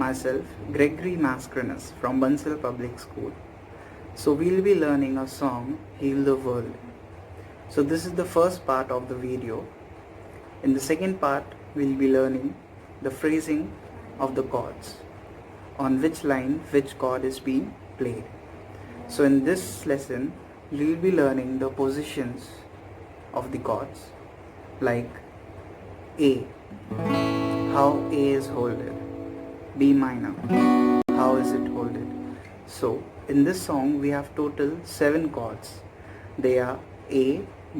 myself Gregory Mascarenhas from Bansal Public School. So we'll be learning a song, Heal the World. So this is the first part of the video. In the second part, we'll be learning the phrasing of the chords, on which line which chord is being played. So in this lesson, we'll be learning the positions of the chords, like A, how A is holded, B minor, how is it holded. So in this song we have total 7 chords. They are A,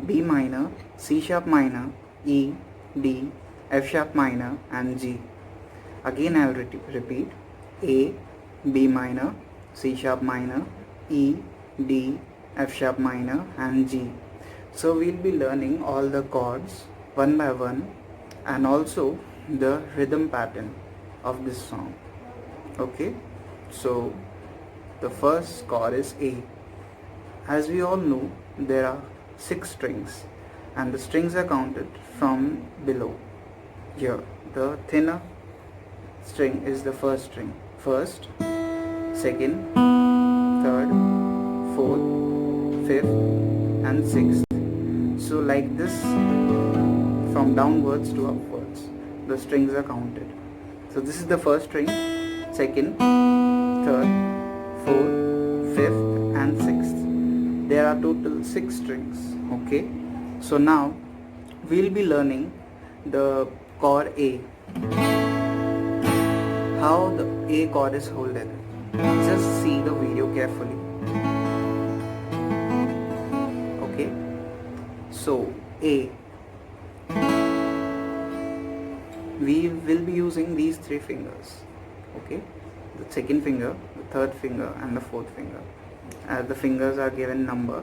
B minor, C sharp minor, E, D, F sharp minor and G. Again I will repeat A, B minor, C sharp minor, E, D, F sharp minor and G. So we'll be learning all the chords one by one and also the rhythm pattern of this song. Okay, so the first chord is A. As we all know, there are 6 strings and the strings are counted from below. Here the thinner string is the first string. First, second, third, fourth, fifth and sixth. So like this, from downwards to upwards, the strings are counted. So this is the first string, second, third, fourth, fifth and sixth. There are total 6 strings. Okay, so now we'll be learning the chord A, how the A chord is holded. Just see the video carefully. Okay, so A, we will be using these 3 fingers. Okay, the second finger, the third finger and the fourth finger. As the fingers are given number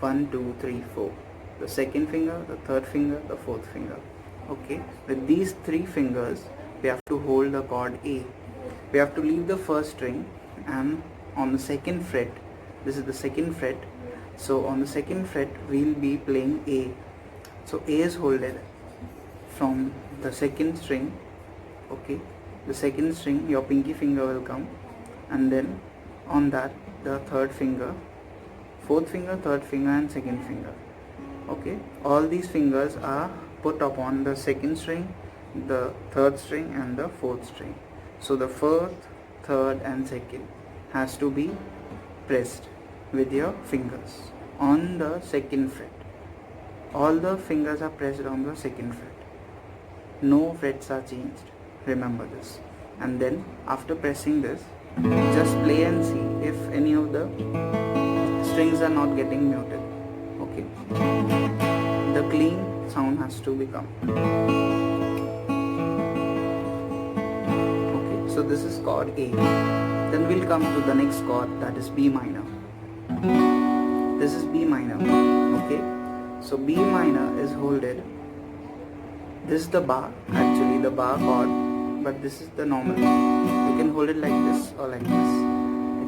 1, 2, 3, 4. The second finger, the third finger, the fourth finger. Okay, with these 3 fingers we have to hold the chord A. We have to leave the first string and on the second fret, this is the second fret, so on the second fret we'll be playing A. So A is holded from the second string. Okay, the second string, your pinky finger will come and then on that the third finger, fourth finger, third finger and second finger. Okay, all these fingers are put upon the second string, the third string and the fourth string. So the fourth, third and second has to be pressed with your fingers on the second fret. All the fingers are pressed on the second fret. No frets are changed. Remember this. And then after pressing this, just play and see if any of the strings are not getting muted. Okay, the clean sound has to become. Okay, so this is chord A. Then we'll come to the next chord, that is B minor. This is B minor. Okay, so B minor is holded. This is the bar, actually the bar chord, but this is the normal. You can hold it like this or like this.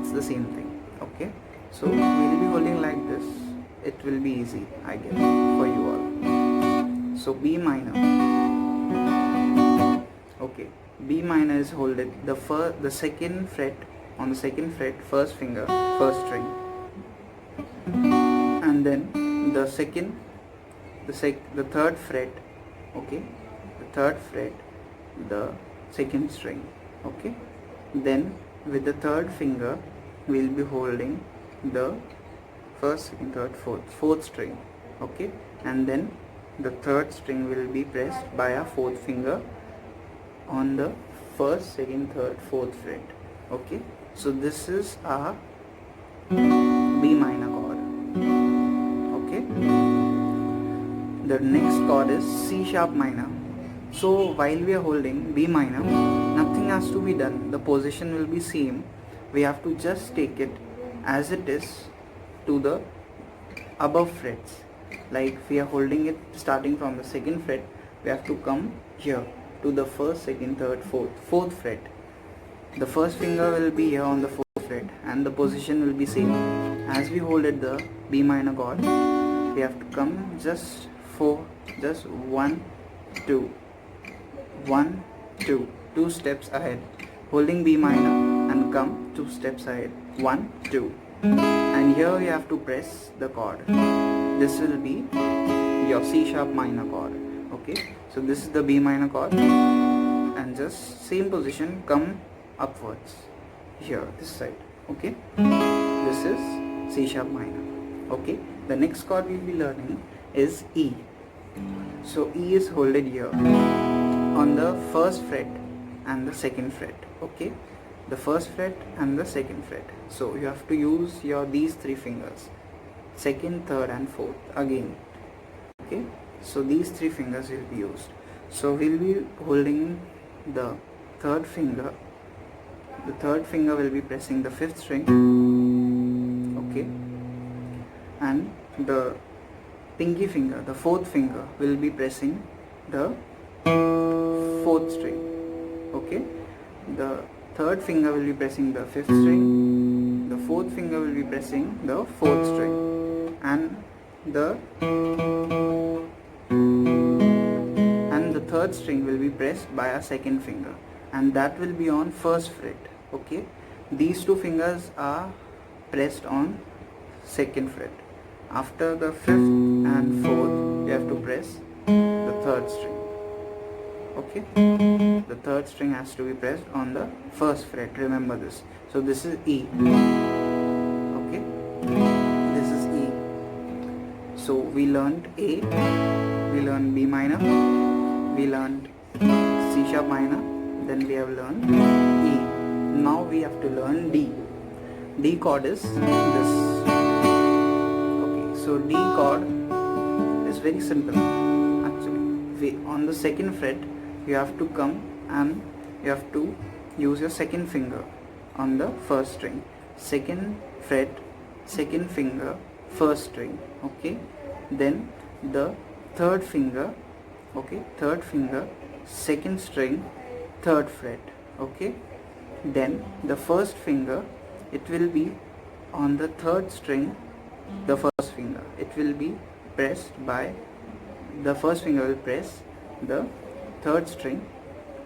It's the same thing. Okay, so we'll be holding like this. It will be easy, I guess, for you all. So B minor. Okay, B minor is holded the second fret, on the second fret, first finger, first string, and then the second, the third fret. Okay, the third fret, the second string. Okay, then with the third finger we'll be holding the first, second, third, fourth string. Okay, and then the third string will be pressed by a fourth finger on the first, second, third, fourth fret. Okay, so this is our B minor chord. Okay, the next chord is C sharp minor. So while we are holding B minor, nothing has to be done. The position will be same. We have to just take it as it is to the above frets. Like we are holding it starting from the second fret, we have to come here to the first, second, third, fourth fret. The first finger will be here on the fourth fret and the position will be same. As we hold it the B minor chord, we have to come just 1, 2, 1, 2 steps ahead. holding B minor and come 2 steps ahead, 1, 2, and here you have to press the chord. This will be your C sharp minor chord. Okay, so this is the B minor chord, and just same position, come upwards here, this side. Okay, this is C sharp minor. Okay, the next chord we'll be learning is E. So E is held here on the first fret and the second fret. Okay, the first fret and the second fret. So you have to use these 3 fingers, second, third and fourth again. Okay, so these 3 fingers will be used. So we'll be holding the third finger. The third finger will be pressing the 5th string. Okay, and the pinky finger, the 4th finger, will be pressing the 4th string. Okay, the third finger will be pressing the 5th string, the 4th finger will be pressing the 4th string, and the 3rd string will be pressed by a 2nd finger, and that will be on 1st fret. Okay, these 2 fingers are pressed on 2nd fret. After the 5th and 4th, you have to press the 3rd string. Okay, the 3rd string has to be pressed on the 1st fret, remember this. So this is E. Okay, this is E. So we learned A, we learned B minor, we learned C sharp minor, then we have learned E. Now we have to learn D. D chord is this. Okay, so D chord is very simple actually. On the 2nd fret you have to come and you have to use your 2nd finger on the 1st string, 2nd fret, 2nd finger, 1st string. Okay, then the 3rd finger, okay, 3rd finger, 2nd string, 3rd fret. Okay, then the 1st finger, it will be on the 3rd string, the 1st finger, it will be pressed by the 1st finger will press the 3rd string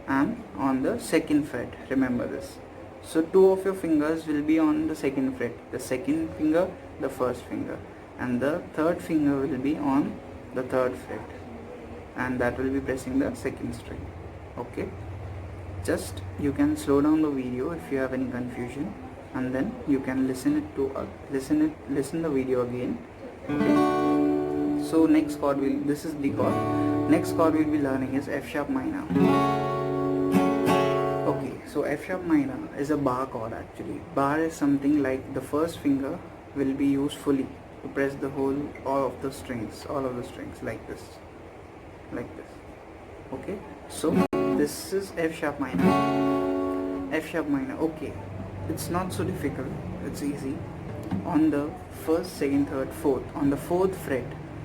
and on the 2nd fret, remember this. So 2 of your fingers will be on the 2nd fret, the 2nd finger, the 1st finger, and the 3rd finger will be on the 3rd fret, and that will be pressing the 2nd string. Okay, just you can slow down the video if you have any confusion, and then you can listen the video again. Okay, so next chord this is D chord. Next chord we'll be learning is F sharp minor. Okay, so F sharp minor is a bar chord actually. Bar is something like the 1st finger will be used fully to press all of the strings like this. Okay, so this is F sharp minor. F sharp minor. Okay, it's not so difficult, it's easy. On the 1st, 2nd, 3rd, 4th, on the 4th fret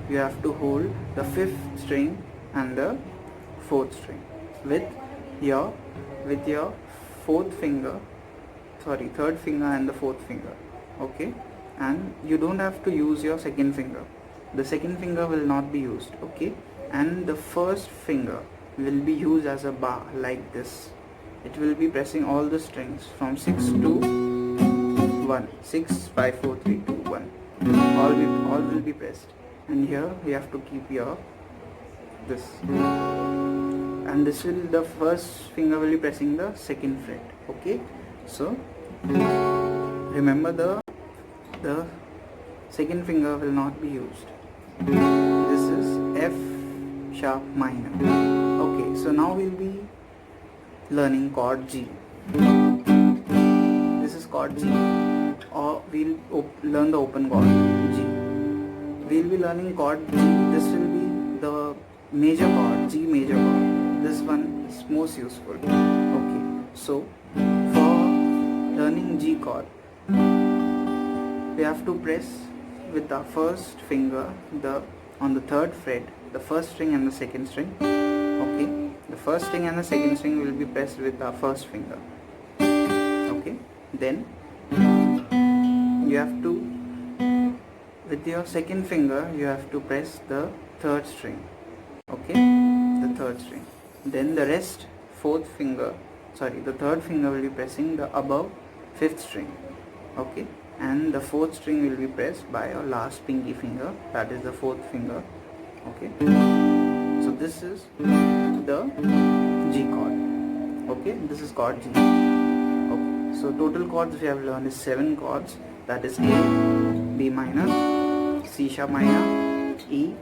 you have to hold the 5th string and the 4th string with your 4th finger, sorry, 3rd finger and the 4th finger. Okay, and you don't have to use your 2nd finger, the 2nd finger will not be used. Okay, and the 1st finger will be used as a bar like this. It will be pressing all the strings from 6 to 1, 6, 5, 4, 3, 2, 1, all will be pressed, and here we have to keep this, and this will, the 1st finger will be pressing the 2nd fret. Okay, so remember the 2nd finger will not be used. This is F sharp minor. Okay, so now we'll be learning chord G. This is chord G, or we'll learn the open chord G. We'll be learning chord G. This will be the major chord, G major chord. This one is most useful. Okay, so for learning G chord, we have to press with our 1st finger on the 3rd fret, the 1st string and the 2nd string. Okay, the 1st string and the 2nd string will be pressed with our 1st finger. Okay, then you have to, with your 2nd finger, you have to press the 3rd string. Okay, the 3rd string. Then the rest, 4th finger, the third finger will be pressing the above fifth string, okay, and the fourth string will be pressed by your last pinky finger, that is the fourth finger, okay. So this is the G chord, okay, this is chord G, okay. So total chords we have learned is 7 chords, that is A, B minor, C sharp minor, E,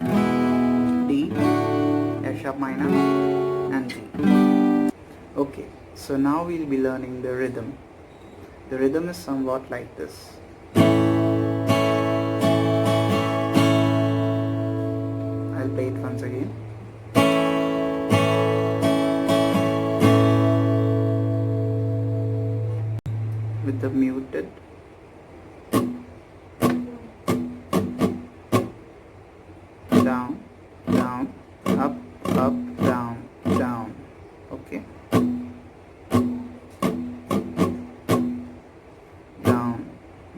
D, F sharp minor and G. Okay, so now we'll be learning the rhythm. The rhythm is somewhat like this. I'll play it once again. With the muted. Down, down, up, up, down, down. Okay. Down,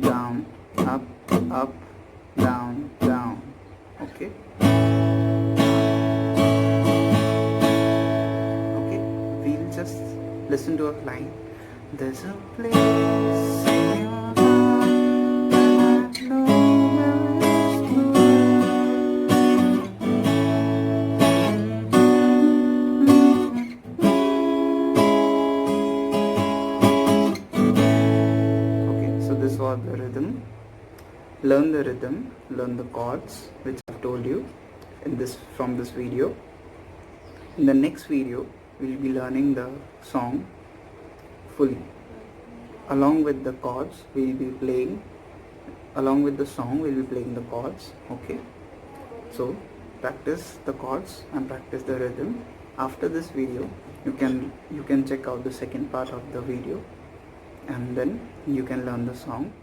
down, up, up, down, down. Okay. Okay, we'll just listen to a line. There's a place in your heart that I know where it's okay, so this was the rhythm. Learn the rhythm, learn the chords which I've told you from this video. In the next video, we'll be learning the song fully. Along with the chords, we'll be playing. Along with the song, we'll be playing the chords. Okay. So practice the chords and practice the rhythm. After this video, you can check out the second part of the video, and then you can learn the song